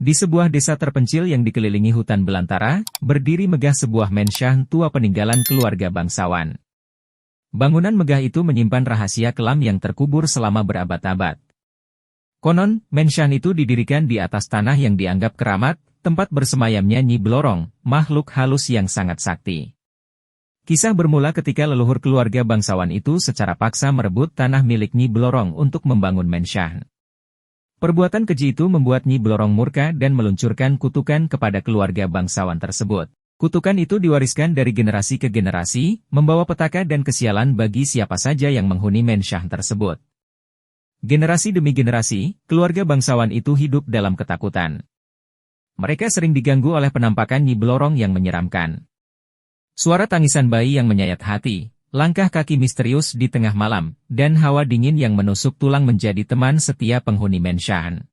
Di sebuah desa terpencil yang dikelilingi hutan belantara, berdiri megah sebuah mansion tua peninggalan keluarga bangsawan. Bangunan megah itu menyimpan rahasia kelam yang terkubur selama berabad-abad. Konon, mansion itu didirikan di atas tanah yang dianggap keramat, tempat bersemayamnya Nyi Blorong, makhluk halus yang sangat sakti. Kisah bermula ketika leluhur keluarga bangsawan itu secara paksa merebut tanah milik Nyi Blorong untuk membangun mansion. Perbuatan keji itu membuat Nyi Blorong murka dan meluncurkan kutukan kepada keluarga bangsawan tersebut. Kutukan itu diwariskan dari generasi ke generasi, membawa petaka dan kesialan bagi siapa saja yang menghuni mansion tersebut. Generasi demi generasi, keluarga bangsawan itu hidup dalam ketakutan. Mereka sering diganggu oleh penampakan Nyi Blorong yang menyeramkan. Suara tangisan bayi yang menyayat hati, langkah kaki misterius di tengah malam, dan hawa dingin yang menusuk tulang menjadi teman setia penghuni mansion.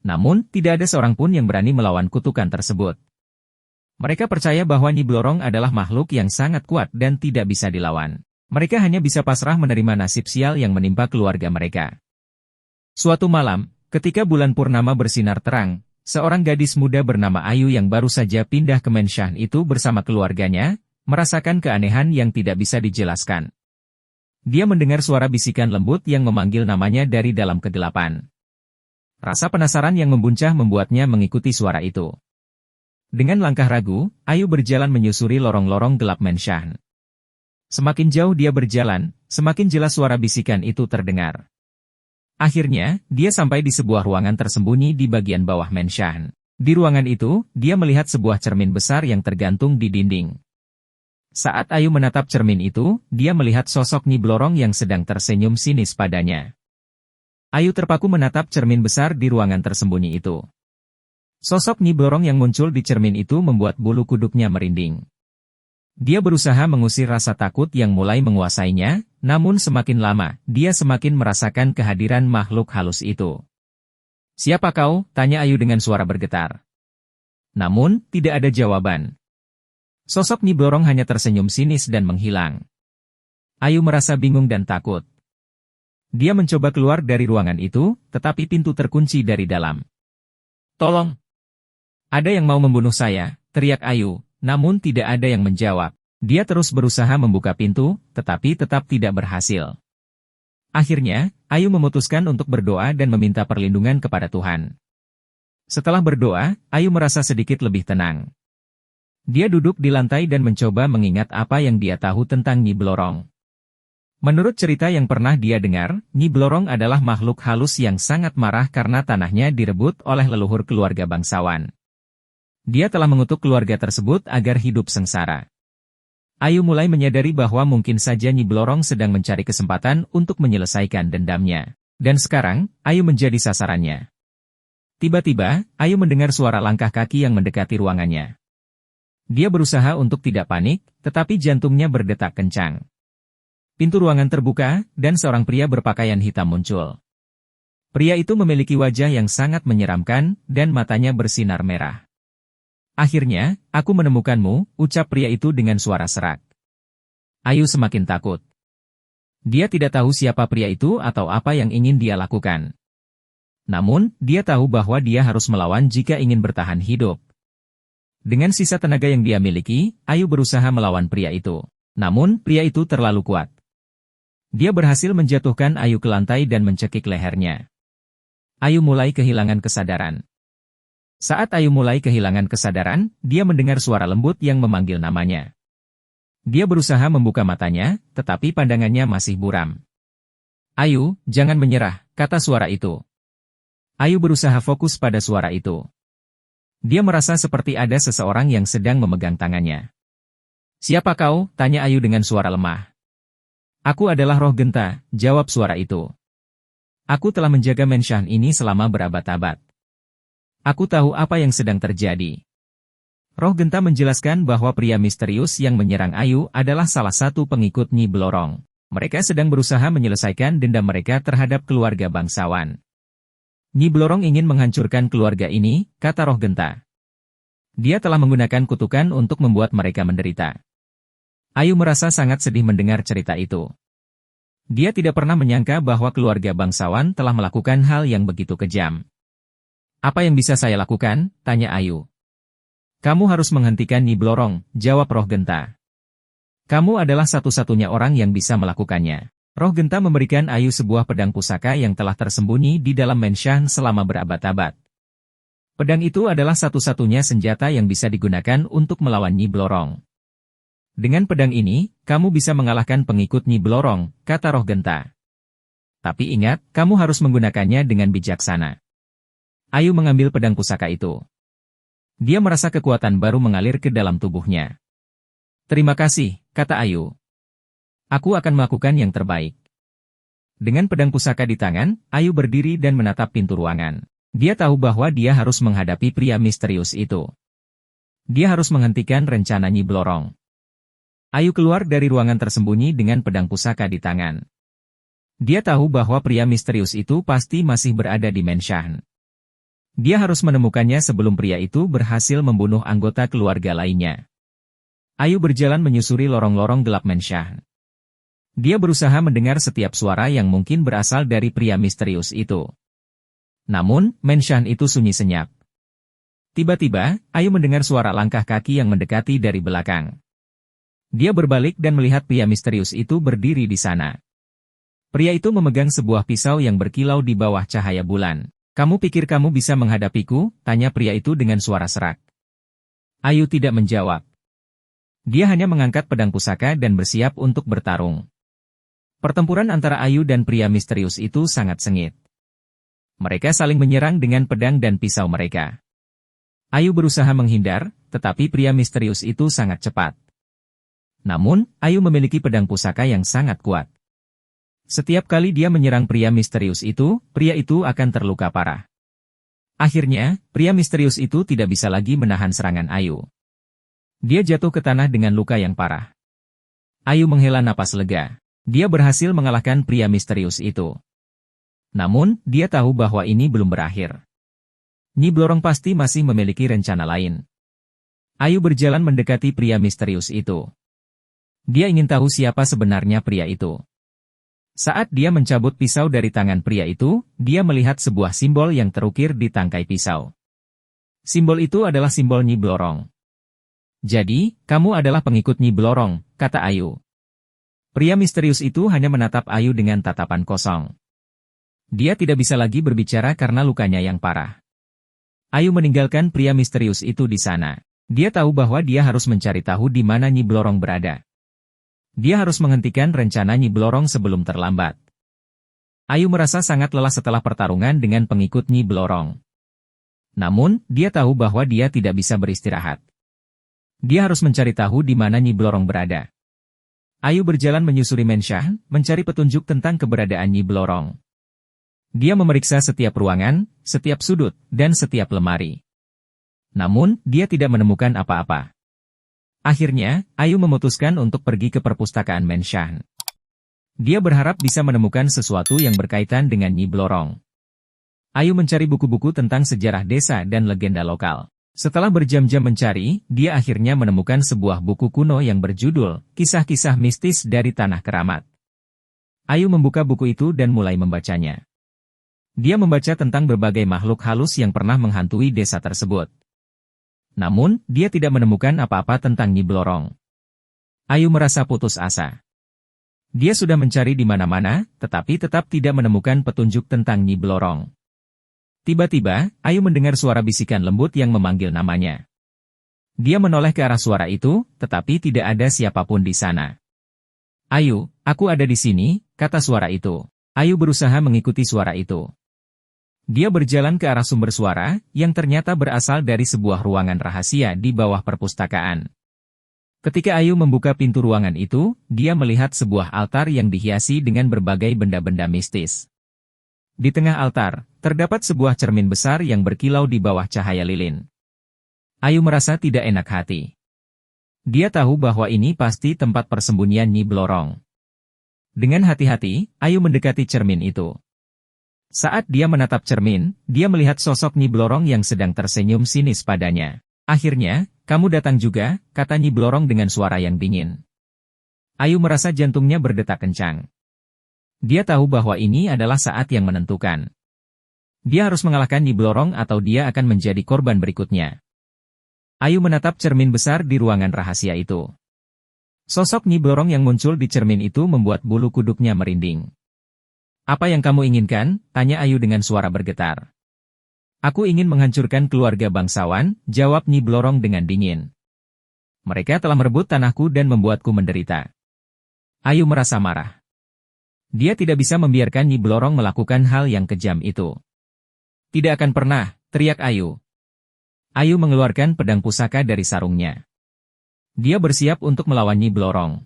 Namun, tidak ada seorang pun yang berani melawan kutukan tersebut. Mereka percaya bahwa Nyi Blorong adalah makhluk yang sangat kuat dan tidak bisa dilawan. Mereka hanya bisa pasrah menerima nasib sial yang menimpa keluarga mereka. Suatu malam, ketika bulan purnama bersinar terang, seorang gadis muda bernama Ayu yang baru saja pindah ke mansion itu bersama keluarganya, merasakan keanehan yang tidak bisa dijelaskan. Dia mendengar suara bisikan lembut yang memanggil namanya dari dalam kegelapan. Rasa penasaran yang membuncah membuatnya mengikuti suara itu. Dengan langkah ragu, Ayu berjalan menyusuri lorong-lorong gelap mansion. Semakin jauh dia berjalan, semakin jelas suara bisikan itu terdengar. Akhirnya, dia sampai di sebuah ruangan tersembunyi di bagian bawah mansion. Di ruangan itu, dia melihat sebuah cermin besar yang tergantung di dinding. Saat Ayu menatap cermin itu, dia melihat sosok Nyi Blorong yang sedang tersenyum sinis padanya. Ayu terpaku menatap cermin besar di ruangan tersembunyi itu. Sosok Nyi Blorong yang muncul di cermin itu membuat bulu kuduknya merinding. Dia berusaha mengusir rasa takut yang mulai menguasainya, namun semakin lama, dia semakin merasakan kehadiran makhluk halus itu. "Siapa kau?" tanya Ayu dengan suara bergetar. Namun, tidak ada jawaban. Sosok Nyi Blorong hanya tersenyum sinis dan menghilang. Ayu merasa bingung dan takut. Dia mencoba keluar dari ruangan itu, tetapi pintu terkunci dari dalam. "Tolong! Ada yang mau membunuh saya," teriak Ayu, namun tidak ada yang menjawab. Dia terus berusaha membuka pintu, tetapi tetap tidak berhasil. Akhirnya, Ayu memutuskan untuk berdoa dan meminta perlindungan kepada Tuhan. Setelah berdoa, Ayu merasa sedikit lebih tenang. Dia duduk di lantai dan mencoba mengingat apa yang dia tahu tentang Nyi Blorong. Menurut cerita yang pernah dia dengar, Nyi Blorong adalah makhluk halus yang sangat marah karena tanahnya direbut oleh leluhur keluarga bangsawan. Dia telah mengutuk keluarga tersebut agar hidup sengsara. Ayu mulai menyadari bahwa mungkin saja Nyi Blorong sedang mencari kesempatan untuk menyelesaikan dendamnya. Dan sekarang, Ayu menjadi sasarannya. Tiba-tiba, Ayu mendengar suara langkah kaki yang mendekati ruangannya. Dia berusaha untuk tidak panik, tetapi jantungnya berdetak kencang. Pintu ruangan terbuka, dan seorang pria berpakaian hitam muncul. Pria itu memiliki wajah yang sangat menyeramkan, dan matanya bersinar merah. "Akhirnya, aku menemukanmu," ucap pria itu dengan suara serak. Ayu semakin takut. Dia tidak tahu siapa pria itu atau apa yang ingin dia lakukan. Namun, dia tahu bahwa dia harus melawan jika ingin bertahan hidup. Dengan sisa tenaga yang dia miliki, Ayu berusaha melawan pria itu. Namun, pria itu terlalu kuat. Dia berhasil menjatuhkan Ayu ke lantai dan mencekik lehernya. Ayu mulai kehilangan kesadaran. Saat Ayu mulai kehilangan kesadaran, dia mendengar suara lembut yang memanggil namanya. Dia berusaha membuka matanya, tetapi pandangannya masih buram. "Ayu, jangan menyerah," kata suara itu. Ayu berusaha fokus pada suara itu. Dia merasa seperti ada seseorang yang sedang memegang tangannya. "Siapa kau?" tanya Ayu dengan suara lemah. "Aku adalah Roh Genta," jawab suara itu. "Aku telah menjaga mansion ini selama berabad-abad. Aku tahu apa yang sedang terjadi." Roh Genta menjelaskan bahwa pria misterius yang menyerang Ayu adalah salah satu pengikut Nyi Blorong. Mereka sedang berusaha menyelesaikan dendam mereka terhadap keluarga bangsawan. "Nyi Blorong ingin menghancurkan keluarga ini," kata Roh Genta. "Dia telah menggunakan kutukan untuk membuat mereka menderita." Ayu merasa sangat sedih mendengar cerita itu. Dia tidak pernah menyangka bahwa keluarga bangsawan telah melakukan hal yang begitu kejam. Apa yang bisa saya lakukan? Tanya Ayu. Kamu harus menghentikan Nyi Blorong, jawab Roh Genta. Kamu adalah satu-satunya orang yang bisa melakukannya. Roh Genta memberikan Ayu sebuah pedang pusaka yang telah tersembunyi di dalam Menshan selama berabad-abad. Pedang itu adalah satu-satunya senjata yang bisa digunakan untuk melawan Nyi Blorong. Dengan pedang ini, kamu bisa mengalahkan pengikut Nyi Blorong, kata Roh Genta. Tapi ingat, kamu harus menggunakannya dengan bijaksana. Ayu mengambil pedang pusaka itu. Dia merasa kekuatan baru mengalir ke dalam tubuhnya. Terima kasih, kata Ayu. Aku akan melakukan yang terbaik. Dengan pedang pusaka di tangan, Ayu berdiri dan menatap pintu ruangan. Dia tahu bahwa dia harus menghadapi pria misterius itu. Dia harus menghentikan rencana Nyi Blorong. Ayu keluar dari ruangan tersembunyi dengan pedang pusaka di tangan. Dia tahu bahwa pria misterius itu pasti masih berada di Menshan. Dia harus menemukannya sebelum pria itu berhasil membunuh anggota keluarga lainnya. Ayu berjalan menyusuri lorong-lorong gelap Menshan. Dia berusaha mendengar setiap suara yang mungkin berasal dari pria misterius itu. Namun, Menshan itu sunyi senyap. Tiba-tiba, Ayu mendengar suara langkah kaki yang mendekati dari belakang. Dia berbalik dan melihat pria misterius itu berdiri di sana. Pria itu memegang sebuah pisau yang berkilau di bawah cahaya bulan. Kamu pikir kamu bisa menghadapiku? Tanya pria itu dengan suara serak. Ayu tidak menjawab. Dia hanya mengangkat pedang pusaka dan bersiap untuk bertarung. Pertempuran antara Ayu dan pria misterius itu sangat sengit. Mereka saling menyerang dengan pedang dan pisau mereka. Ayu berusaha menghindar, tetapi pria misterius itu sangat cepat. Namun, Ayu memiliki pedang pusaka yang sangat kuat. Setiap kali dia menyerang pria misterius itu, pria itu akan terluka parah. Akhirnya, pria misterius itu tidak bisa lagi menahan serangan Ayu. Dia jatuh ke tanah dengan luka yang parah. Ayu menghela napas lega. Dia berhasil mengalahkan pria misterius itu. Namun, dia tahu bahwa ini belum berakhir. Nyi Blorong pasti masih memiliki rencana lain. Ayu berjalan mendekati pria misterius itu. Dia ingin tahu siapa sebenarnya pria itu. Saat dia mencabut pisau dari tangan pria itu, dia melihat sebuah simbol yang terukir di tangkai pisau. Simbol itu adalah simbol Nyi Blorong. Jadi, kamu adalah pengikut Nyi Blorong, kata Ayu. Pria misterius itu hanya menatap Ayu dengan tatapan kosong. Dia tidak bisa lagi berbicara karena lukanya yang parah. Ayu meninggalkan pria misterius itu di sana. Dia tahu bahwa dia harus mencari tahu di mana Nyi Blorong berada. Dia harus menghentikan rencana Nyi Blorong sebelum terlambat. Ayu merasa sangat lelah setelah pertarungan dengan pengikut Nyi Blorong. Namun, dia tahu bahwa dia tidak bisa beristirahat. Dia harus mencari tahu di mana Nyi Blorong berada. Ayu berjalan menyusuri Menshan, mencari petunjuk tentang keberadaan Nyi Blorong. Dia memeriksa setiap ruangan, setiap sudut, dan setiap lemari. Namun, dia tidak menemukan apa-apa. Akhirnya, Ayu memutuskan untuk pergi ke perpustakaan Menshan. Dia berharap bisa menemukan sesuatu yang berkaitan dengan Nyi Blorong. Ayu mencari buku-buku tentang sejarah desa dan legenda lokal. Setelah berjam-jam mencari, dia akhirnya menemukan sebuah buku kuno yang berjudul Kisah-Kisah Mistis dari Tanah Keramat. Ayu membuka buku itu dan mulai membacanya. Dia membaca tentang berbagai makhluk halus yang pernah menghantui desa tersebut. Namun, dia tidak menemukan apa-apa tentang Nyi Blorong. Ayu merasa putus asa. Dia sudah mencari di mana-mana, tetapi tetap tidak menemukan petunjuk tentang Nyi Blorong. Tiba-tiba, Ayu mendengar suara bisikan lembut yang memanggil namanya. Dia menoleh ke arah suara itu, tetapi tidak ada siapapun di sana. Ayu, aku ada di sini, kata suara itu. Ayu berusaha mengikuti suara itu. Dia berjalan ke arah sumber suara, yang ternyata berasal dari sebuah ruangan rahasia di bawah perpustakaan. Ketika Ayu membuka pintu ruangan itu, dia melihat sebuah altar yang dihiasi dengan berbagai benda-benda mistis. Di tengah altar, terdapat sebuah cermin besar yang berkilau di bawah cahaya lilin. Ayu merasa tidak enak hati. Dia tahu bahwa ini pasti tempat persembunyian Nyi Blorong. Dengan hati-hati, Ayu mendekati cermin itu. Saat dia menatap cermin, dia melihat sosok Nyi Blorong yang sedang tersenyum sinis padanya. Akhirnya, kamu datang juga, kata Nyi Blorong dengan suara yang dingin. Ayu merasa jantungnya berdetak kencang. Dia tahu bahwa ini adalah saat yang menentukan. Dia harus mengalahkan Nyi Blorong atau dia akan menjadi korban berikutnya. Ayu menatap cermin besar di ruangan rahasia itu. Sosok Nyi Blorong yang muncul di cermin itu membuat bulu kuduknya merinding. "Apa yang kamu inginkan?" tanya Ayu dengan suara bergetar. "Aku ingin menghancurkan keluarga bangsawan," jawab Nyi Blorong dengan dingin. "Mereka telah merebut tanahku dan membuatku menderita." Ayu merasa marah. Dia tidak bisa membiarkan Nyi Blorong melakukan hal yang kejam itu. "Tidak akan pernah," teriak Ayu. Ayu mengeluarkan pedang pusaka dari sarungnya. Dia bersiap untuk melawan Nyi Blorong.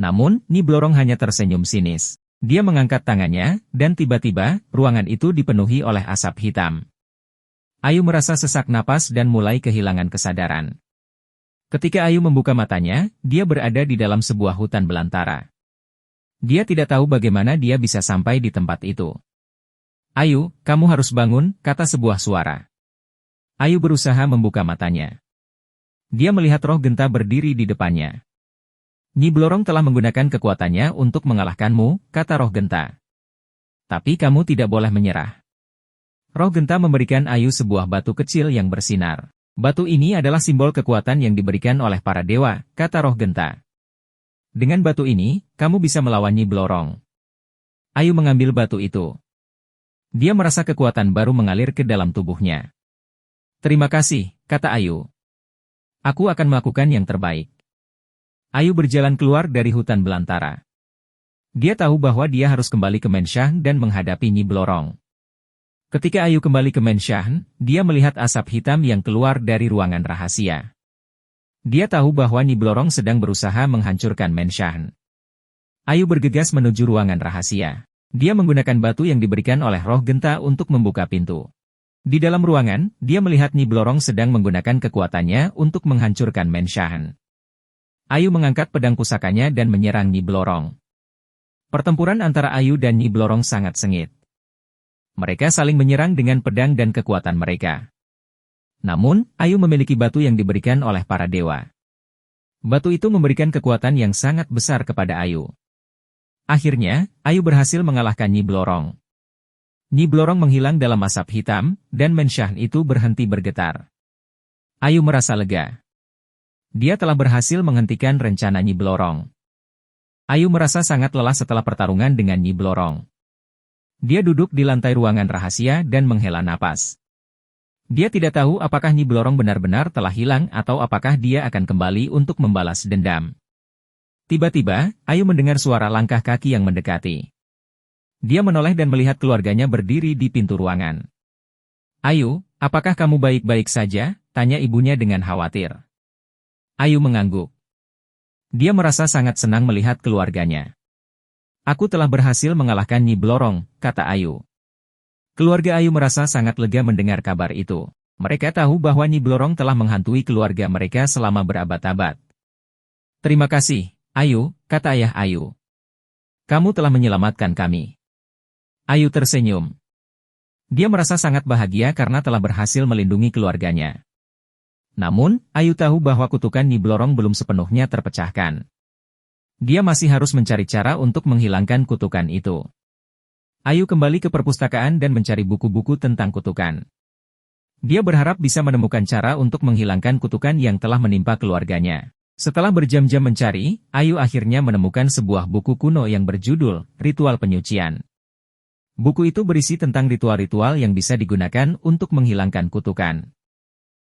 Namun, Nyi Blorong hanya tersenyum sinis. Dia mengangkat tangannya, dan tiba-tiba, ruangan itu dipenuhi oleh asap hitam. Ayu merasa sesak napas dan mulai kehilangan kesadaran. Ketika Ayu membuka matanya, dia berada di dalam sebuah hutan belantara. Dia tidak tahu bagaimana dia bisa sampai di tempat itu. "Ayu, kamu harus bangun," kata sebuah suara. Ayu berusaha membuka matanya. Dia melihat roh genta berdiri di depannya. "Nyi Blorong telah menggunakan kekuatannya untuk mengalahkanmu," kata roh genta. "Tapi kamu tidak boleh menyerah." Roh genta memberikan Ayu sebuah batu kecil yang bersinar. "Batu ini adalah simbol kekuatan yang diberikan oleh para dewa," kata roh genta. "Dengan batu ini, kamu bisa melawan Nyi Blorong." Ayu mengambil batu itu. Dia merasa kekuatan baru mengalir ke dalam tubuhnya. "Terima kasih," kata Ayu. "Aku akan melakukan yang terbaik." Ayu berjalan keluar dari hutan belantara. Dia tahu bahwa dia harus kembali ke Menshang dan menghadapi Nyi Blorong. Ketika Ayu kembali ke Menshang, dia melihat asap hitam yang keluar dari ruangan rahasia. Dia tahu bahwa Nyi Blorong sedang berusaha menghancurkan Menshang. Ayu bergegas menuju ruangan rahasia. Dia menggunakan batu yang diberikan oleh roh genta untuk membuka pintu. Di dalam ruangan, dia melihat Nyi Blorong sedang menggunakan kekuatannya untuk menghancurkan Menshang. Ayu mengangkat pedang pusakanya dan menyerang Nyi Blorong. Pertempuran antara Ayu dan Nyi Blorong sangat sengit. Mereka saling menyerang dengan pedang dan kekuatan mereka. Namun, Ayu memiliki batu yang diberikan oleh para dewa. Batu itu memberikan kekuatan yang sangat besar kepada Ayu. Akhirnya, Ayu berhasil mengalahkan Nyi Blorong. Nyi Blorong menghilang dalam asap hitam, dan Menshang itu berhenti bergetar. Ayu merasa lega. Dia telah berhasil menghentikan rencana Nyi Blorong. Ayu merasa sangat lelah setelah pertarungan dengan Nyi Blorong. Dia duduk di lantai ruangan rahasia dan menghela napas. Dia tidak tahu apakah Nyi Blorong benar-benar telah hilang atau apakah dia akan kembali untuk membalas dendam. Tiba-tiba, Ayu mendengar suara langkah kaki yang mendekati. Dia menoleh dan melihat keluarganya berdiri di pintu ruangan. "Ayu, apakah kamu baik-baik saja?" tanya ibunya dengan khawatir. Ayu mengangguk. Dia merasa sangat senang melihat keluarganya. "Aku telah berhasil mengalahkan Nyi Blorong," kata Ayu. Keluarga Ayu merasa sangat lega mendengar kabar itu. Mereka tahu bahwa Nyi Blorong telah menghantui keluarga mereka selama berabad-abad. "Terima kasih, Ayu," kata ayah Ayu. "Kamu telah menyelamatkan kami." Ayu tersenyum. Dia merasa sangat bahagia karena telah berhasil melindungi keluarganya. Namun, Ayu tahu bahwa kutukan Nyi Blorong belum sepenuhnya terpecahkan. Dia masih harus mencari cara untuk menghilangkan kutukan itu. Ayu kembali ke perpustakaan dan mencari buku-buku tentang kutukan. Dia berharap bisa menemukan cara untuk menghilangkan kutukan yang telah menimpa keluarganya. Setelah berjam-jam mencari, Ayu akhirnya menemukan sebuah buku kuno yang berjudul Ritual Penyucian. Buku itu berisi tentang ritual-ritual yang bisa digunakan untuk menghilangkan kutukan.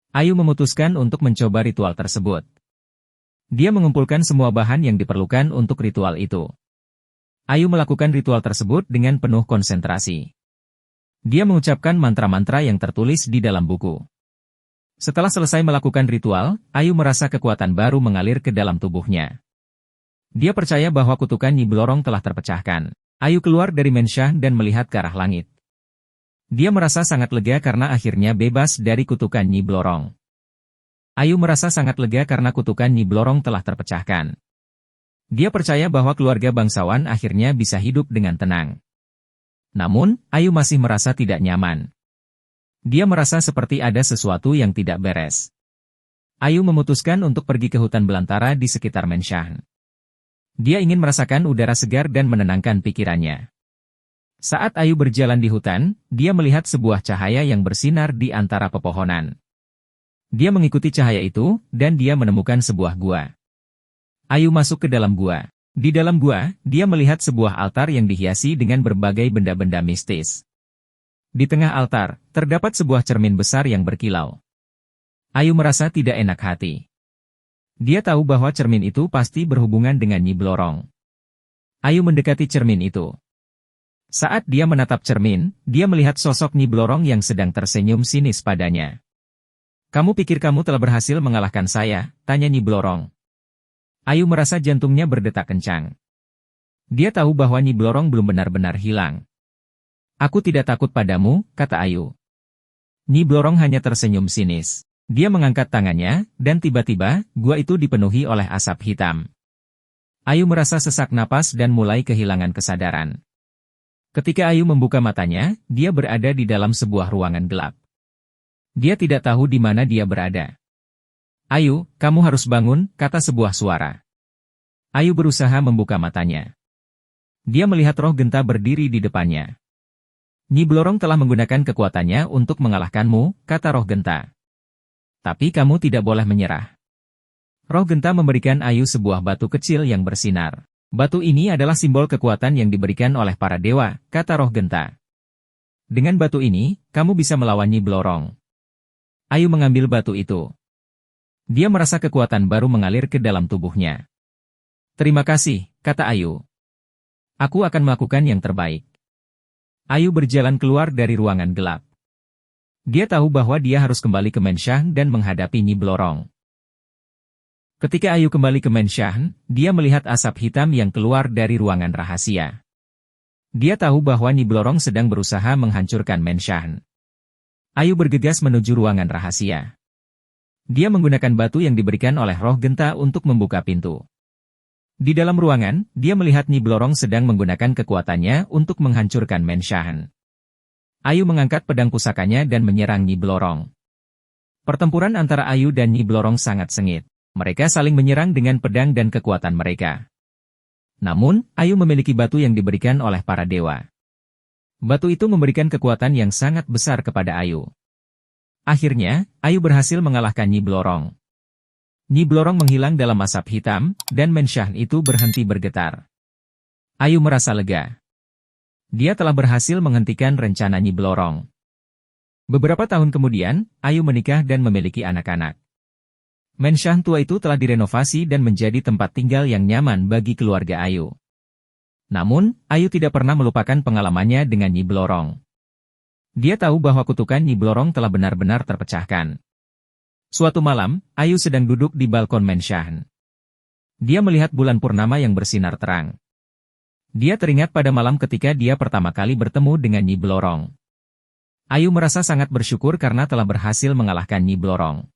Ayu memutuskan untuk mencoba ritual tersebut. Dia mengumpulkan semua bahan yang diperlukan untuk ritual itu. Ayu melakukan ritual tersebut dengan penuh konsentrasi. Dia mengucapkan mantra-mantra yang tertulis di dalam buku. Setelah selesai melakukan ritual, Ayu merasa kekuatan baru mengalir ke dalam tubuhnya. Dia percaya bahwa kutukan Nyi Blorong telah terpecahkan. Ayu keluar dari Menshang dan melihat ke arah langit. Dia merasa sangat lega karena akhirnya bebas dari kutukan Nyi Blorong. Ayu merasa sangat lega karena kutukan Nyi Blorong telah terpecahkan. Dia percaya bahwa keluarga bangsawan akhirnya bisa hidup dengan tenang. Namun, Ayu masih merasa tidak nyaman. Dia merasa seperti ada sesuatu yang tidak beres. Ayu memutuskan untuk pergi ke hutan belantara di sekitar Menshang. Dia ingin merasakan udara segar dan menenangkan pikirannya. Saat Ayu berjalan di hutan, dia melihat sebuah cahaya yang bersinar di antara pepohonan. Dia mengikuti cahaya itu, dan dia menemukan sebuah gua. Ayu masuk ke dalam gua. Di dalam gua, dia melihat sebuah altar yang dihiasi dengan berbagai benda-benda mistis. Di tengah altar, terdapat sebuah cermin besar yang berkilau. Ayu merasa tidak enak hati. Dia tahu bahwa cermin itu pasti berhubungan dengan Nyi Blorong. Ayu mendekati cermin itu. Saat dia menatap cermin, dia melihat sosok Nyi Blorong yang sedang tersenyum sinis padanya. "Kamu pikir kamu telah berhasil mengalahkan saya?" tanya Nyi Blorong. Ayu merasa jantungnya berdetak kencang. Dia tahu bahwa Nyi Blorong belum benar-benar hilang. "Aku tidak takut padamu," kata Ayu. Nyi Blorong hanya tersenyum sinis. Dia mengangkat tangannya, dan tiba-tiba, gua itu dipenuhi oleh asap hitam. Ayu merasa sesak napas dan mulai kehilangan kesadaran. Ketika Ayu membuka matanya, dia berada di dalam sebuah ruangan gelap. Dia tidak tahu di mana dia berada. "Ayu, kamu harus bangun," kata sebuah suara. Ayu berusaha membuka matanya. Dia melihat Roh Genta berdiri di depannya. "Nyi Blorong telah menggunakan kekuatannya untuk mengalahkanmu," kata Roh Genta. "Tapi kamu tidak boleh menyerah." Roh Genta memberikan Ayu sebuah batu kecil yang bersinar. "Batu ini adalah simbol kekuatan yang diberikan oleh para dewa," kata Roh Genta. "Dengan batu ini, kamu bisa melawan Nyi Blorong." Ayu mengambil batu itu. Dia merasa kekuatan baru mengalir ke dalam tubuhnya. "Terima kasih," kata Ayu. "Aku akan melakukan yang terbaik." Ayu berjalan keluar dari ruangan gelap. Dia tahu bahwa dia harus kembali ke Menshang dan menghadapi Nyi Blorong. Ketika Ayu kembali ke Menshang, dia melihat asap hitam yang keluar dari ruangan rahasia. Dia tahu bahwa Nyi Blorong sedang berusaha menghancurkan Menshang. Ayu bergegas menuju ruangan rahasia. Dia menggunakan batu yang diberikan oleh Roh Genta untuk membuka pintu. Di dalam ruangan, dia melihat Nyi Blorong sedang menggunakan kekuatannya untuk menghancurkan Menshang. Ayu mengangkat pedang pusakanya dan menyerang Nyi Blorong. Pertempuran antara Ayu dan Nyi Blorong sangat sengit. Mereka saling menyerang dengan pedang dan kekuatan mereka. Namun, Ayu memiliki batu yang diberikan oleh para dewa. Batu itu memberikan kekuatan yang sangat besar kepada Ayu. Akhirnya, Ayu berhasil mengalahkan Nyi Blorong. Nyi Blorong menghilang dalam asap hitam, dan Menshang itu berhenti bergetar. Ayu merasa lega. Dia telah berhasil menghentikan rencana Nyi Blorong. Beberapa tahun kemudian, Ayu menikah dan memiliki anak-anak. Menshang tua itu telah direnovasi dan menjadi tempat tinggal yang nyaman bagi keluarga Ayu. Namun, Ayu tidak pernah melupakan pengalamannya dengan Nyi Blorong. Dia tahu bahwa kutukan Nyi Blorong telah benar-benar terpecahkan. Suatu malam, Ayu sedang duduk di balkon Menshang. Dia melihat bulan purnama yang bersinar terang. Dia teringat pada malam ketika dia pertama kali bertemu dengan Nyi Blorong. Ayu merasa sangat bersyukur karena telah berhasil mengalahkan Nyi Blorong.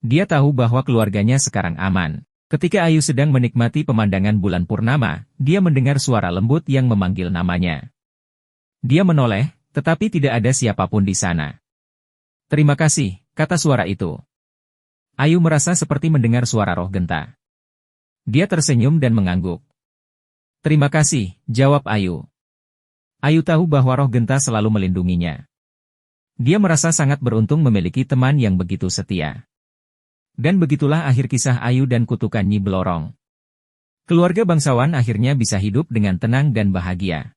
Dia tahu bahwa keluarganya sekarang aman. Ketika Ayu sedang menikmati pemandangan bulan purnama, dia mendengar suara lembut yang memanggil namanya. Dia menoleh, tetapi tidak ada siapapun di sana. "Terima kasih," kata suara itu. Ayu merasa seperti mendengar suara Roh Genta. Dia tersenyum dan mengangguk. "Terima kasih," jawab Ayu. Ayu tahu bahwa Roh Genta selalu melindunginya. Dia merasa sangat beruntung memiliki teman yang begitu setia. Dan begitulah akhir kisah Ayu dan kutukan Nyi Blorong. Keluarga bangsawan akhirnya bisa hidup dengan tenang dan bahagia.